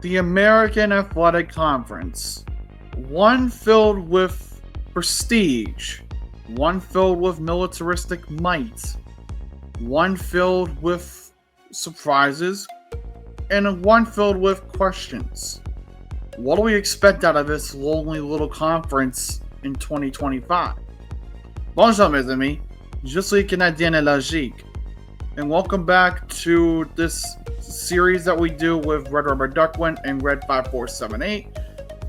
The American Athletic Conference. One filled with prestige, one filled with militaristic might, one filled with surprises, and one filled with questions. What do we expect out of this lonely little conference in 2025? Bonjour mes amis, je suis Canadien et Logique, and welcome back to this series that we do with Red Rubber Duckwind and Red 5478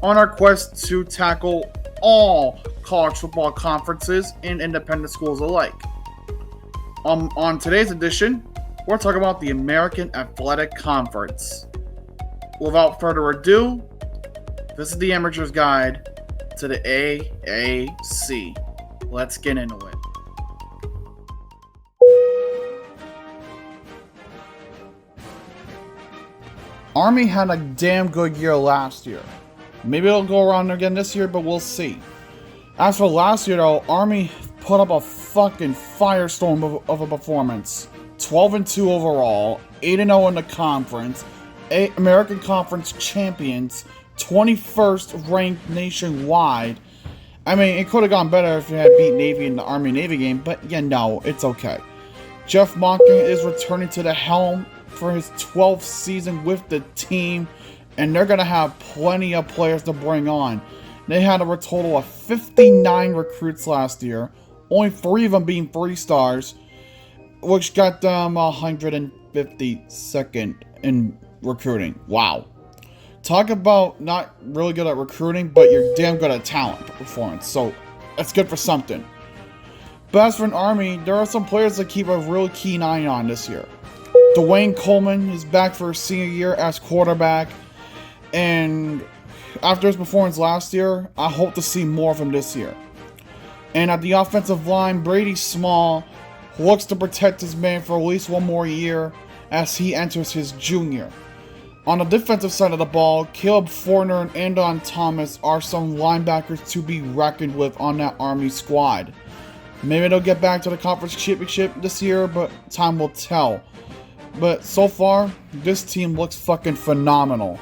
on our quest to tackle all college football conferences and independent schools alike. On today's edition, we're talking about the American Athletic Conference. Without further ado, this is the Amateur's Guide to the AAC. Let's get into it. Army had a damn good year last year. Maybe it'll go around again this year, but we'll see. As for last year though, Army put up a fucking firestorm of a performance. 12-2 overall, 8-0 in the conference, American Conference champions, 21st ranked nationwide. I mean, it could have gone better if you had beat Navy in the Army-Navy game, but yeah, no, it's okay. Jeff Monken is returning to the helm for his 12th season with the team, and they're going to have plenty of players to bring on. They had a total of 59 recruits last year, only 3 of them being 3-stars, which got them 152nd in recruiting. Wow. Talk about not really good at recruiting, but you're damn good at talent performance, so that's good for something. But as for an Army, there are some players to keep a real keen eye on this year. Dwayne Coleman is back for his senior year as quarterback, and after his performance last year, I hope to see more of him this year. And at the offensive line, Brady Small looks to protect his man for at least one more year as he enters his junior. On the defensive side of the ball, Caleb Fortner and Andon Thomas are some linebackers to be reckoned with on that Army squad. Maybe they'll get back to the conference championship this year, but time will tell. But so far, this team looks fucking phenomenal.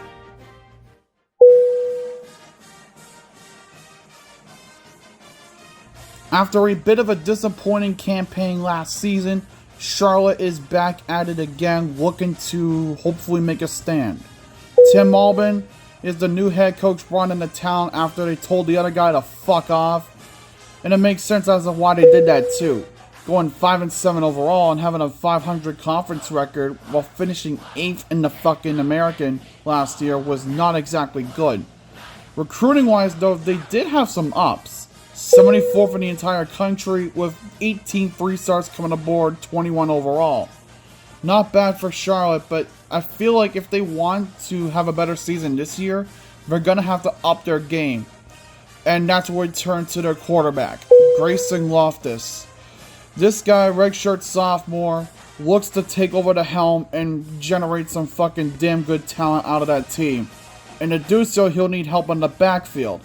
After a bit of a disappointing campaign last season, Charlotte is back at it again, looking to hopefully make a stand. Tim Albin is the new head coach brought into town after they told the other guy to fuck off. And it makes sense as to why they did that too. Going 5-7 overall and having a 500 conference record while finishing 8th in the fucking American last year was not exactly good. Recruiting wise though, they did have some ups. 74th in the entire country with 18 3-stars coming aboard, 21 overall. Not bad for Charlotte, but I feel like if they want to have a better season this year, they're going to have to up their game. And that's where we turn to their quarterback, Grayson Loftus. This guy, redshirt sophomore, looks to take over the helm and generate some fucking damn good talent out of that team. And to do so, he'll need help on the backfield.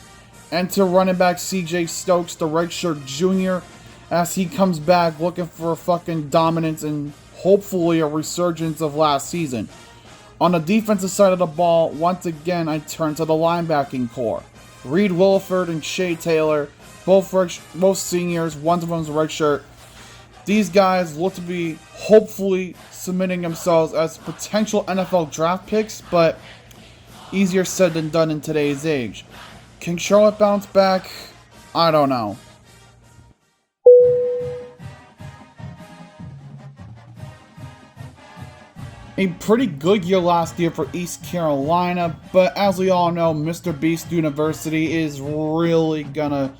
Enter running back CJ Stokes, the redshirt junior, as he comes back looking for fucking dominance and hopefully a resurgence of last season. On the defensive side of the ball, once again, I turn to the linebacking core. Reed Williford and Shea Taylor, both seniors, one of them's a redshirt. These guys look to be hopefully submitting themselves as potential NFL draft picks, but easier said than done in today's age. Can Charlotte bounce back? I don't know. A pretty good year last year for East Carolina, but as we all know, Mr. Beast University is really gonna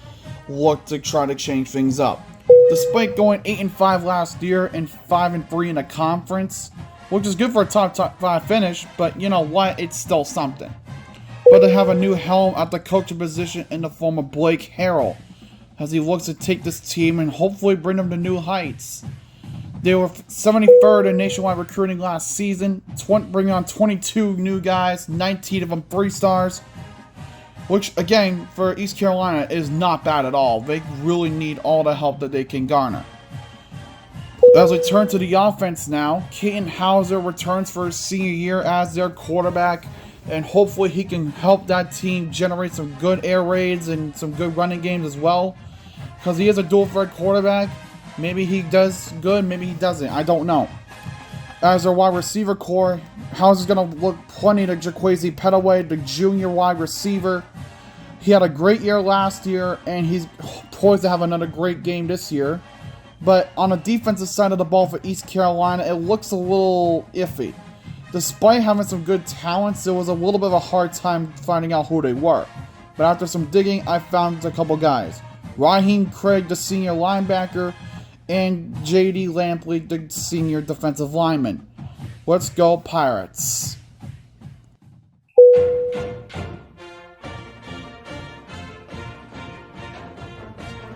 look to try to change things up. Despite going 8-5 last year and 5-3 in the conference, which is good for a top 5 finish, but you know what, it's still something. But they have a new helm at the coaching position in the form of Blake Harrell, as he looks to take this team and hopefully bring them to new heights. They were 73rd in nationwide recruiting last season, bringing on 22 new guys, 19 of them 3-stars, which again, for East Carolina, is not bad at all. They really need all the help that they can garner. As we turn to the offense now, Keaton Hauser returns for his senior year as their quarterback. and hopefully he can help that team generate some good air raids and some good running games as well, because he is a dual threat quarterback. Maybe he does good, maybe he doesn't, I don't know. As our wide receiver core, how's it going to look plenty to Jaquazi Pettaway, the junior wide receiver. He had a great year last year, and he's poised to have another great game this year. But on the defensive side of the ball for East Carolina, it looks a little iffy. Despite having some good talents, it was a little bit of a hard time finding out who they were. But after some digging, I found a couple guys. Raheem Craig, the senior linebacker, and J.D. Lampley, the senior defensive lineman. Let's go Pirates.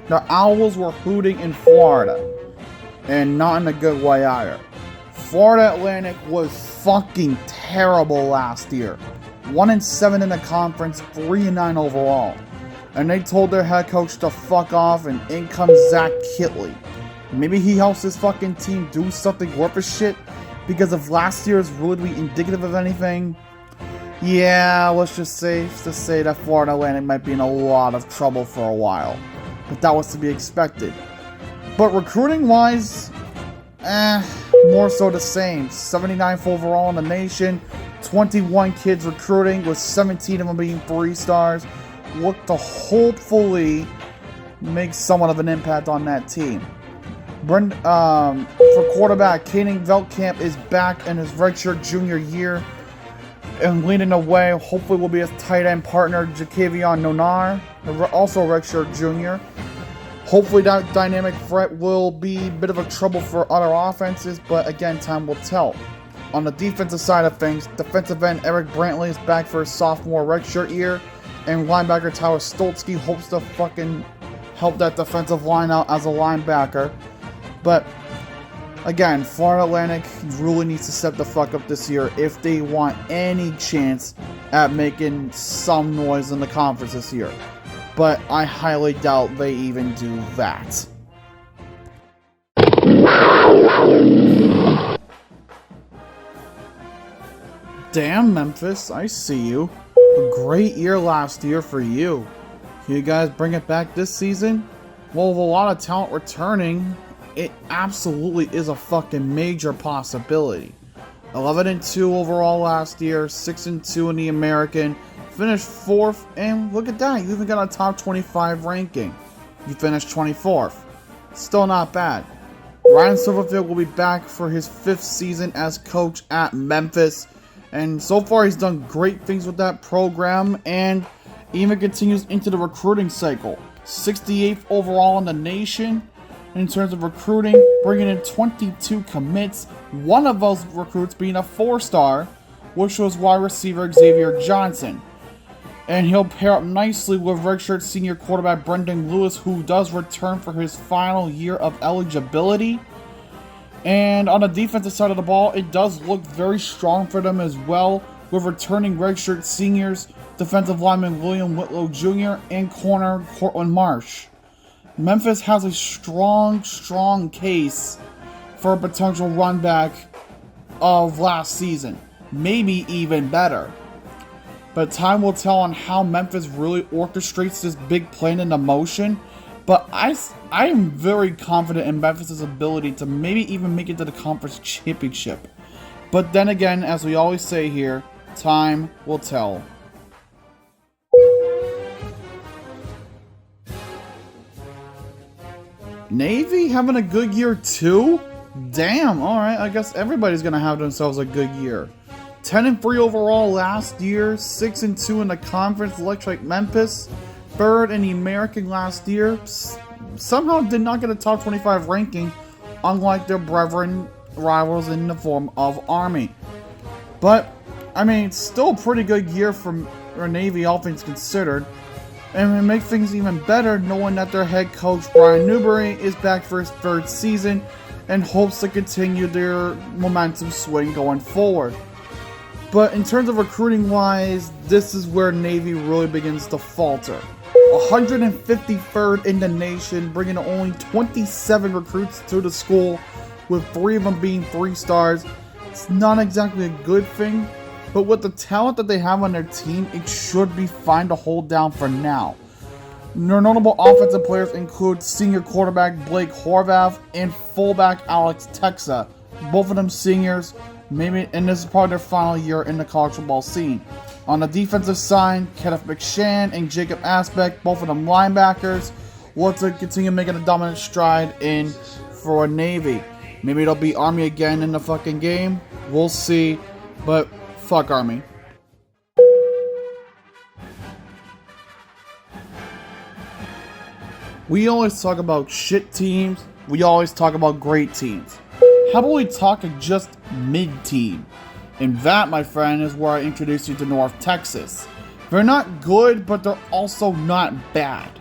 The Owls were hooting in Florida, and not in a good way either. Florida Atlantic was fucking terrible last year. 1-7 in the conference, 3-9 overall. And they told their head coach to fuck off, and in comes Zach Kitley. Maybe he helps this fucking team do something worth a shit, because if last year is really to be indicative of anything, yeah, let's just say that Florida Atlantic might be in a lot of trouble for a while. But that was to be expected. But recruiting-wise, more so the same. 79th overall in the nation, 21 kids recruiting, with 17 of them being 3 stars. Look to hopefully make somewhat of an impact on that team. For quarterback, Caden Veldkamp is back in his redshirt junior year and leading the way. Hopefully will be his tight end partner, Jacavion Nonar, also a redshirt junior. Hopefully that dynamic threat will be a bit of a trouble for other offenses, but again, time will tell. On the defensive side of things, defensive end Eric Brantley is back for his sophomore redshirt year, and linebacker Tyler Stoltzky hopes to fucking help that defensive line out as a linebacker. But again, Florida Atlantic really needs to step the fuck up this year if they want any chance at making some noise in the conference this year. But I highly doubt they even do that. Damn, Memphis, I see you. A great year last year for you. Can you guys bring it back this season? Well, with a lot of talent returning, it absolutely is a fucking major possibility. 11-2 overall last year, 6-2 in the American, finished 4th, and look at that, you even got a top 25 ranking. You finished 24th. Still not bad. Ryan Silverfield will be back for his 5th season as coach at Memphis, and so far he's done great things with that program, and even continues into the recruiting cycle. 68th overall in the nation in terms of recruiting, bringing in 22 commits, one of those recruits being a 4-star, which was wide receiver Xavier Johnson. And he'll pair up nicely with redshirt senior quarterback Brendan Lewis, who does return for his final year of eligibility. And on the defensive side of the ball, it does look very strong for them as well, with returning redshirt seniors, defensive lineman William Whitlow Jr. and corner Cortland Marsh. Memphis has a strong case for a potential run back of last season. Maybe even better. But time will tell on how Memphis really orchestrates this big plan into motion. But I'm very confident in Memphis' ability to maybe even make it to the conference championship. But then again, as we always say here, time will tell. Navy having a good year too? Damn, alright, I guess everybody's gonna have themselves a good year. 10-3 overall last year, 6-2 in the conference, like Memphis. 3rd in the American last year. Somehow did not get a top 25 ranking, unlike their brethren rivals in the form of Army. But, I mean, still a pretty good year for Navy, all things considered. And to make things even better, knowing that their head coach, Brian Newberry, is back for his 3rd season and hopes to continue their momentum swing going forward. But in terms of recruiting-wise, this is where Navy really begins to falter. 153rd in the nation, bringing only 27 recruits to the school, with 3 of them being 3 stars. It's not exactly a good thing, but with the talent that they have on their team, it should be fine to hold down for now. Their notable offensive players include senior quarterback Blake Horvath and fullback Alex Texa, both of them seniors, and this is probably their final year in the college football scene. On the defensive side, Kenneth McShann and Jacob Asbeck, both of them linebackers, want to continue making a dominant stride in for Navy. Maybe it'll be Army again in the fucking game. We'll see, but fuck Army. We always talk about shit teams. We always talk about great teams. How about we talk just mid-team? And that, my friend, is where I introduce you to North Texas. They're not good, but they're also not bad.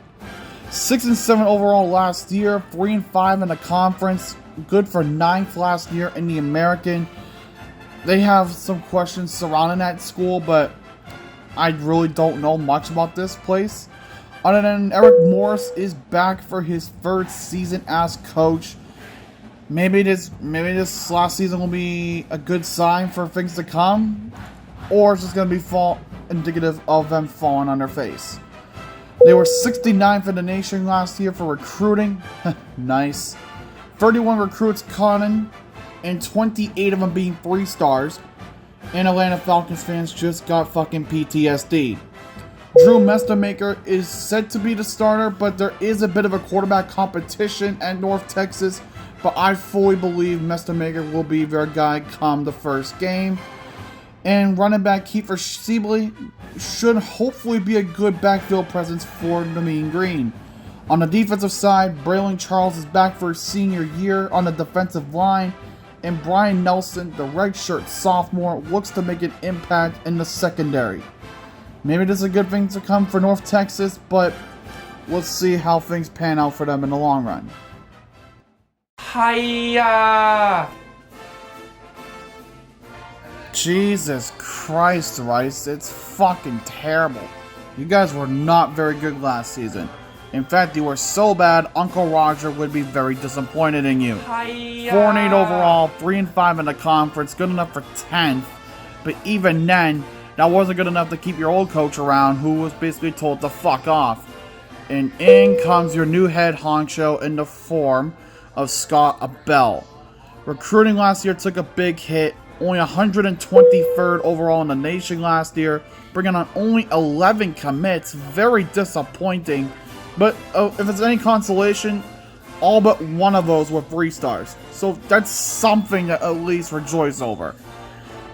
6-7 overall last year, 3-5 in the conference, good for 9th last year in the American. They have some questions surrounding that school, but I really don't know much about this place. Other than Eric Morris is back for his 3rd season as coach. Maybe this last season will be a good sign for things to come, or it's just going to be indicative of them falling on their face. They were 69th in the nation last year for recruiting. Nice. 31 recruits caught in, and 28 of them being 3 stars. And Atlanta Falcons fans just got fucking PTSD. Drew Mestermaker is said to be the starter, but there is a bit of a quarterback competition at North Texas. But I fully believe Mestermaker will be their guy come the first game. And running back Kiefer Sibley should hopefully be a good backfield presence for the Mean Green. On the defensive side, Braylon Charles is back for his senior year on the defensive line. And Brian Nelson, the redshirt sophomore, looks to make an impact in the secondary. Maybe this is a good thing to come for North Texas, but let's see how things pan out for them in the long run. Hiya! Jesus Christ, Rice, it's fucking terrible. You guys were not very good last season. In fact, you were so bad, Uncle Roger would be very disappointed in you. 4-8 overall, 3-5 in the conference, good enough for 10th. But even then, that wasn't good enough to keep your old coach around, who was basically told to fuck off. And in comes your new head honcho in the form of Scott Abell. Recruiting last year took a big hit, only 123rd overall in the nation last year, bringing on only 11 commits, very disappointing. But if it's any consolation, all but one of those were 3 stars. So that's something to at least rejoice over.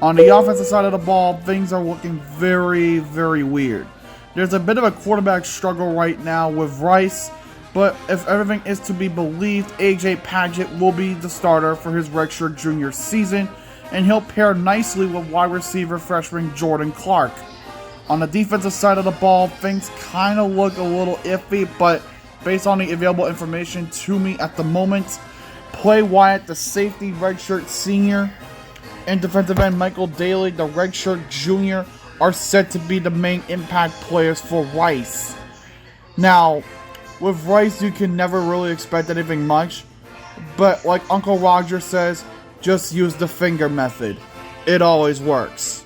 On the offensive side of the ball, things are looking very, very weird. There's a bit of a quarterback struggle right now with Rice, but if everything is to be believed, AJ Padgett will be the starter for his redshirt junior season, and he'll pair nicely with wide receiver freshman Jordan Clark. On the defensive side of the ball, things kind of look a little iffy, but based on the available information to me at the moment, Play Wyatt, the safety redshirt senior, and defensive end Michael Daly, the redshirt junior, are set to be the main impact players for Rice. Now, with Rice, you can never really expect anything much, but like Uncle Roger says, just use the finger method. It always works.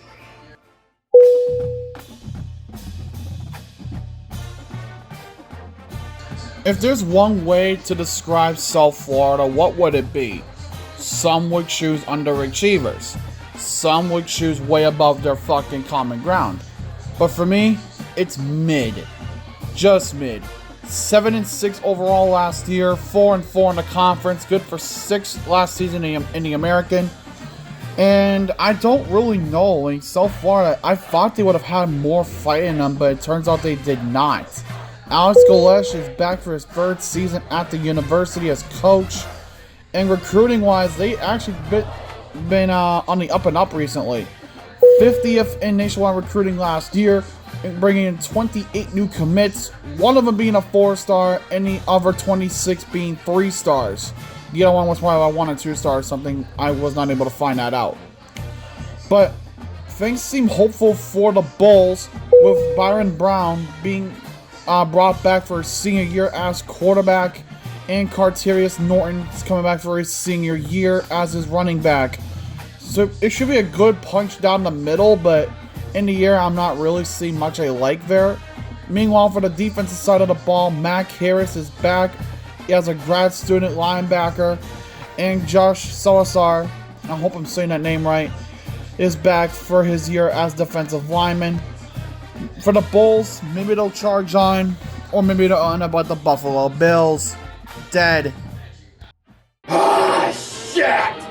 If there's one way to describe South Florida, what would it be? Some would choose underachievers. Some would choose way above their fucking common ground. But for me, it's mid. Just mid. 7-6 overall last year, 4-4 in the conference, good for 6th last season in the American. And I don't really know, like South Florida, I thought they would have had more fight in them, but it turns out they did not. Alex Golesh is back for his 3rd season at the university as coach. And recruiting-wise, they actually been on the up and up recently. 50th in nationwide recruiting last year, bringing in 28 new commits, one of them being a 4-star, and the other 26 being 3 stars. The other one was probably a 1 or 2 stars, something I was not able to find that out. But things seem hopeful for the Bulls, with Byron Brown being brought back for his senior year as quarterback, and Carterius Norton is coming back for his senior year as his running back. So it should be a good punch down the middle, but in the air, I'm not really seeing much I like there. Meanwhile, for the defensive side of the ball, Mac Harris is back. He has a grad student linebacker. And Josh Salazar, I hope I'm saying that name right, is back for his year as defensive lineman. For the Bulls, maybe they'll charge on, or maybe they'll end up like the Buffalo Bills. Dead. Ah, shit!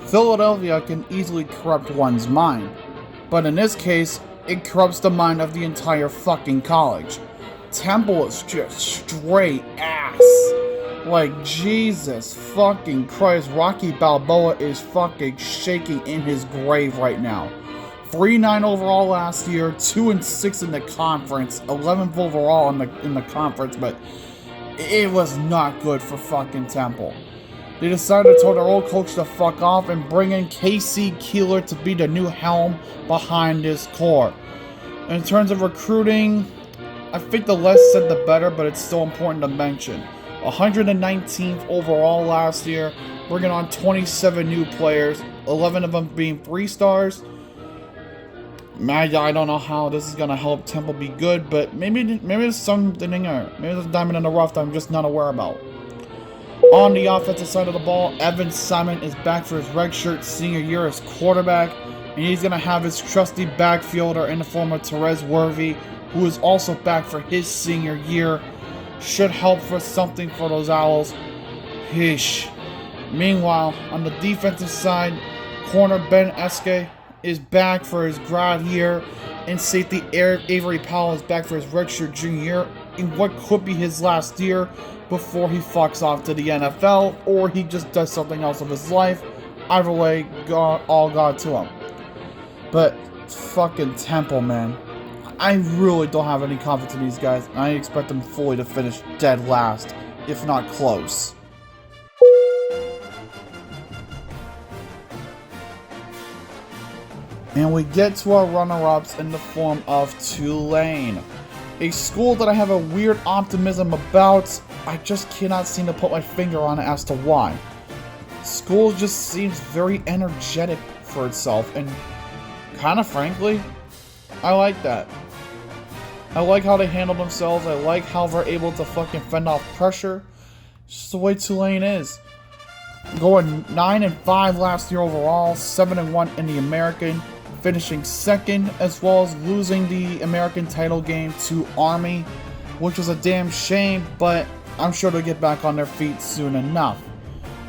Philadelphia can easily corrupt one's mind, but in this case, it corrupts the mind of the entire fucking college. Temple is just straight ass. Like, Jesus fucking Christ, Rocky Balboa is fucking shaking in his grave right now. 3-9 overall last year, 2-6 in the conference, 11th overall in the conference, but it was not good for fucking Temple. They decided to tell their old coach to fuck off and bring in K.C. Keeler to be the new helm behind this core. In terms of recruiting, I think the less said the better, but it's still important to mention. 119th overall last year, bringing on 27 new players, 11 of them being 3 stars. I don't know how this is going to help Temple be good, but maybe there's something in there. Maybe there's a diamond in the rough that I'm just not aware about. On the offensive side of the ball, Evan Simon is back for his redshirt senior year as quarterback, and he's going to have his trusty backfielder in the form of Therese Worthy, who is also back for his senior year. Should help for something for those Owls. Hish. Meanwhile, on the defensive side, corner Ben Eske is back for his grad year, and safety Avery Powell is back for his redshirt junior year in what could be his last year before he fucks off to the NFL, or he just does something else with his life. Either way, all God to him. But fucking Temple, man. I really don't have any confidence in these guys. I expect them fully to finish dead last, if not close. And we get to our runner-ups in the form of Tulane. A school that I have a weird optimism about. I just cannot seem to put my finger on it as to why. School just seems very energetic for itself, and kind of frankly, I like that. I like how they handle themselves. I like how they're able to fucking fend off pressure. It's just the way Tulane is. Going 9-5 last year overall, 7-1 in the American, finishing second, as well as losing the American title game to Army, which was a damn shame, but I'm sure they'll get back on their feet soon enough.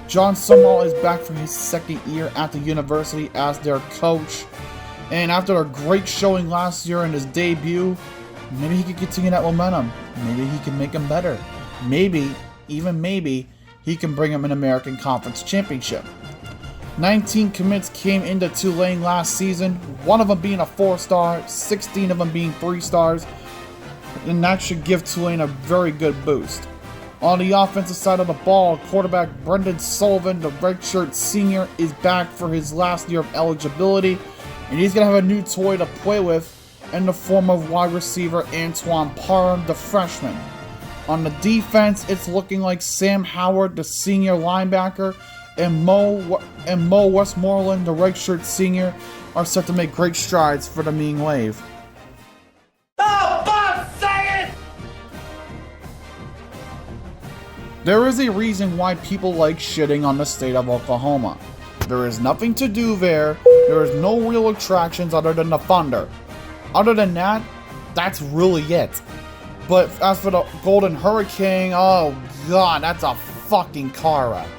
John Summerall is back for his second year at the university as their coach, and after a great showing last year in his debut, maybe he can continue that momentum. Maybe he can make him better. Maybe, even maybe, he can bring him an American Conference Championship. 19 commits came into Tulane last season, one of them being a 4-star, 16 of them being 3 stars, and that should give Tulane a very good boost. On the offensive side of the ball, quarterback Brendan Sullivan, the redshirt senior, is back for his last year of eligibility, and he's going to have a new toy to play with in the form of wide receiver Antoine Parham, the freshman. On the defense, it's looking like Sam Howard, the senior linebacker, and Mo Westmoreland, the redshirt senior, are set to make great strides for the Mean Wave. Oh, Bob, say it! There is a reason why people like shitting on the state of Oklahoma. There is nothing to do there. There is no real attractions other than the thunder. Other than that, that's really it. But as for the Golden Hurricane, oh god, that's a fucking car wreck.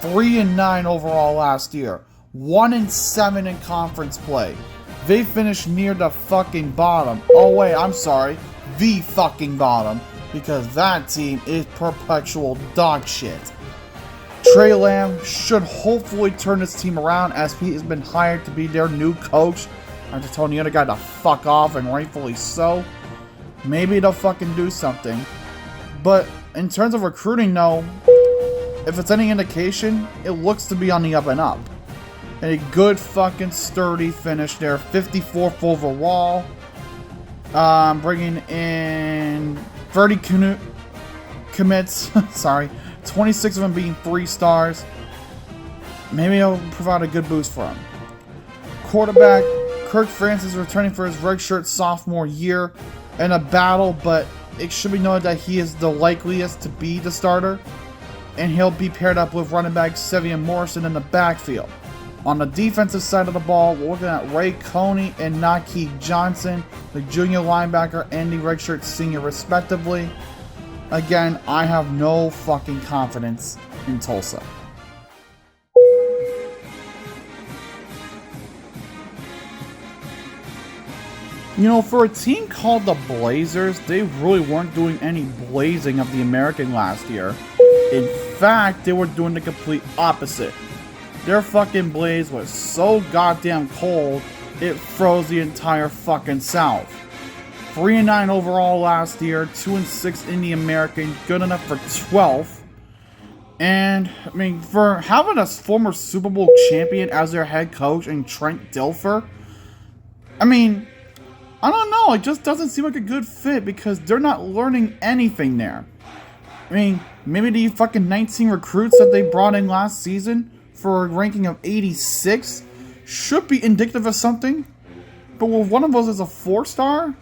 3-9 overall last year. 1-7 in conference play. They finished near the fucking bottom. Oh wait, I'm sorry. The fucking bottom. Because that team is perpetual dog shit. Trey Lamb should hopefully turn his team around as he has been hired to be their new coach. After telling the other guy to fuck off, and rightfully so. Maybe they'll fucking do something. But in terms of recruiting though, if it's any indication, it looks to be on the up and up. And a good fucking sturdy finish there. 54th overall. Bringing in 30 commits. Sorry. 26 of them being 3 stars. Maybe it'll provide a good boost for him. Quarterback, Kirk Francis is returning for his redshirt sophomore year in a battle, but it should be noted that he is the likeliest to be the starter, and he'll be paired up with running back Sevian Morrison in the backfield. On the defensive side of the ball, we're looking at Ray Coney and Nakeem Johnson, the junior linebacker and the redshirt senior respectively. Again, I have no fucking confidence in Tulsa. You know, for a team called the Blazers, they really weren't doing any blazing of the American last year. In fact, they were doing the complete opposite. Their fucking blaze was so goddamn cold, it froze the entire fucking South. 3-9 overall last year, 2-6 in the American, good enough for 12th. And, I mean, for having a former Super Bowl champion as their head coach and Trent Dilfer, I mean, I don't know, it just doesn't seem like a good fit because they're not learning anything there. I mean, maybe the fucking 19 recruits that they brought in last season for a ranking of 86 should be indicative of something. But with one of those as a 4-star,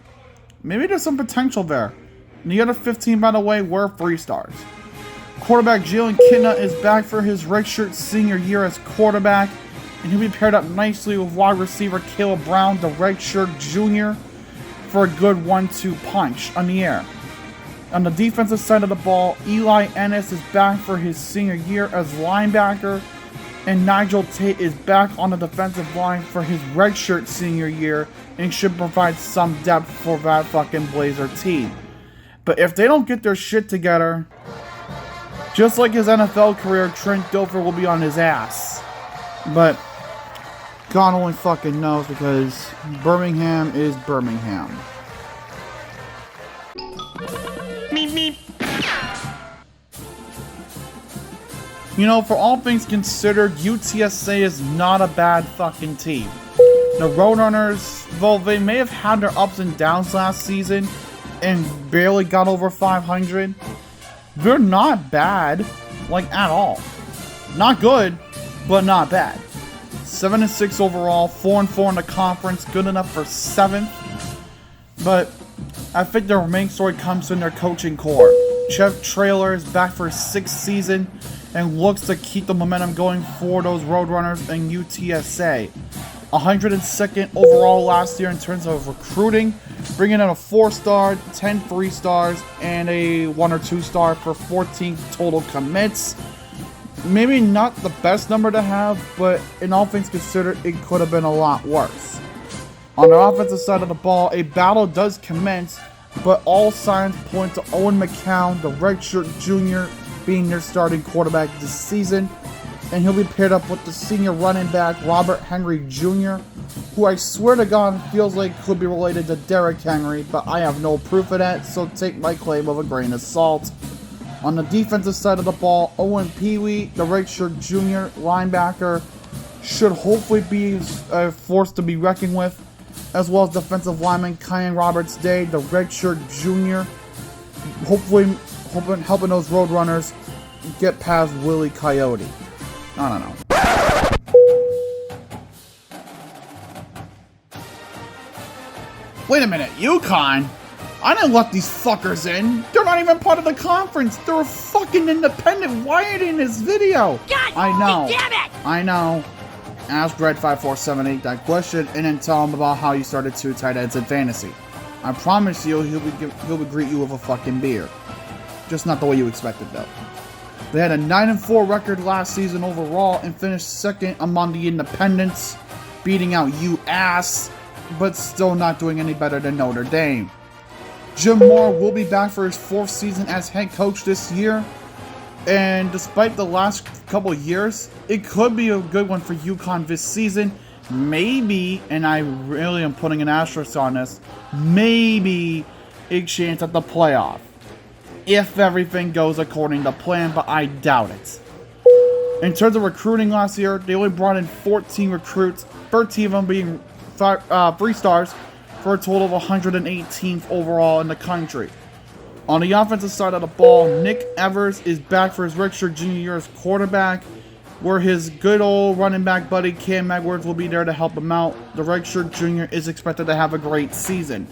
maybe there's some potential there. And the other 15, by the way, were 3 stars. Quarterback Jalen Kitna is back for his redshirt senior year as quarterback, and he'll be paired up nicely with wide receiver Caleb Brown, the redshirt junior, for a good 1-2 punch on the air. On the defensive side of the ball, Eli Ennis is back for his senior year as linebacker, and Nigel Tate is back on the defensive line for his redshirt senior year and should provide some depth for that fucking Blazer team. But if they don't get their shit together, just like his NFL career, Trent Dilfer will be on his ass. But God only fucking knows, because Birmingham is Birmingham. Meep meep. You know, for all things considered, UTSA is not a bad fucking team. The Roadrunners, though they may have had their ups and downs last season and barely got over 500, they're not bad, like, at all. Not good, but not bad. 7-6 overall, 4-4 in the conference, good enough for 7th. But I think their main story comes in their coaching core. Jeff Traylor is back for his 6th season and looks to keep the momentum going for those Roadrunners and UTSA. 102nd overall last year in terms of recruiting, bringing in a 4-star, 10 3-stars, and a 1 or 2-star for 14 total commits. Maybe not the best number to have, but in all things considered, it could have been a lot worse. On the offensive side of the ball, a battle does commence, but all signs point to Owen McCown, the redshirt junior, being their starting quarterback this season, and he'll be paired up with the senior running back Robert Henry Jr., who I swear to God feels like could be related to Derrick Henry, but I have no proof of that, so take my claim with a grain of salt. On the defensive side of the ball, Owen Peewee, the redshirt junior linebacker, should hopefully be a force to be reckoned with, as well as defensive lineman Kyan Roberts-Day, the redshirt junior, hopefully helping those Roadrunners get past Willie Coyote. I don't know. Wait a minute, UConn? I didn't let these fuckers in. They're not even part of the conference. They're a fucking independent. Why are they in this video? God, I know. damn it! I know. Ask Red5478 that question and then tell him about how you started 2 tight ends in fantasy. I promise you, he'll greet you with a fucking beer. Just not the way you expected, though. They had a 9-4 record last season overall and finished 2nd among the independents, beating out UAss, but still not doing any better than Notre Dame. Jim Moore will be back for his 4th season as head coach this year, and despite the last couple of years, it could be a good one for UConn this season. Maybe, and I really am putting an asterisk on this, maybe a chance at the playoff. If everything goes according to plan, but I doubt it. In terms of recruiting last year, they only brought in 14 recruits, 13 of them being 3 stars, for a total of 118th overall in the country. On the offensive side of the ball, Nick Evers is back for his redshirt junior year as quarterback, where his good old running back buddy Cam Edwards will be there to help him out. The redshirt junior is expected to have a great season.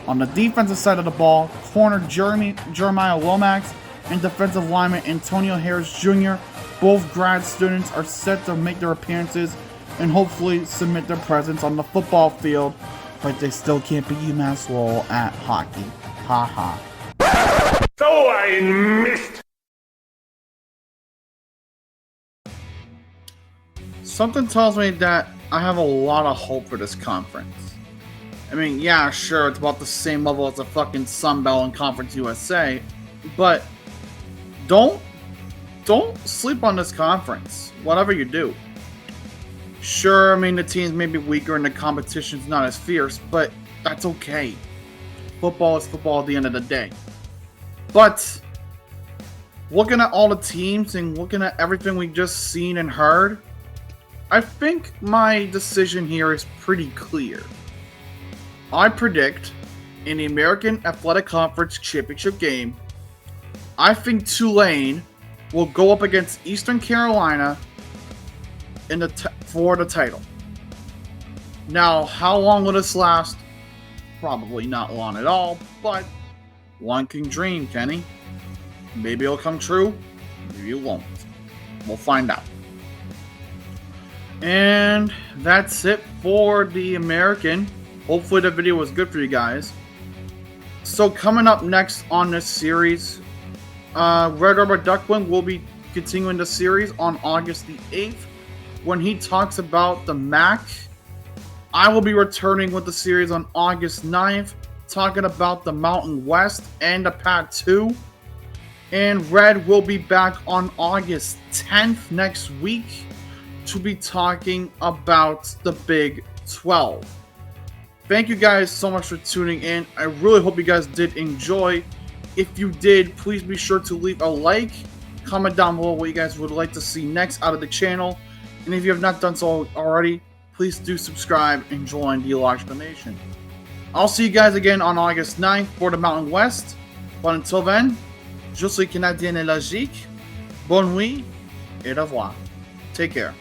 On the defensive side of the ball, corner Jeremiah Lomax and defensive lineman Antonio Harris Jr., both grad students, are set to make their appearances and hopefully submit their presence on the football field, but they still can't beat UMass Lowell at hockey. Ha ha. So I missed. Something tells me that I have a lot of hope for this conference. I mean, yeah, sure, it's about the same level as the fucking Sun Belt and Conference USA, but don't sleep on this conference, whatever you do. Sure, I mean, the teams may be weaker and the competition's not as fierce, but that's okay. Football is football at the end of the day. But looking at all the teams and looking at everything we just seen and heard, I think my decision here is pretty clear. I predict in the American Athletic Conference Championship game, I think Tulane will go up against Eastern Carolina in for the title. Now, how long will this last? Probably not long at all, but one can dream, Kenny. Maybe it'll come true, maybe it won't. We'll find out. And that's it for the American. Hopefully the video was good for you guys. So coming up next on this series, Red Rubber Duckling will be continuing the series on August the 8th when he talks about the MAC. I will be returning with the series on August 9th, talking about the Mountain West and the Pac-2. And Red will be back on August 10th next week to be talking about the Big 12. Thank you guys so much for tuning in. I really hope you guys did enjoy. If you did, please be sure to leave a like, comment down below what you guys would like to see next out of the channel. And if you have not done so already, please do subscribe and join the Logical Nation. I'll see you guys again on August 9th for the Mountain West. But until then, je suis Canadien et logique. Bonne nuit et au revoir. Take care.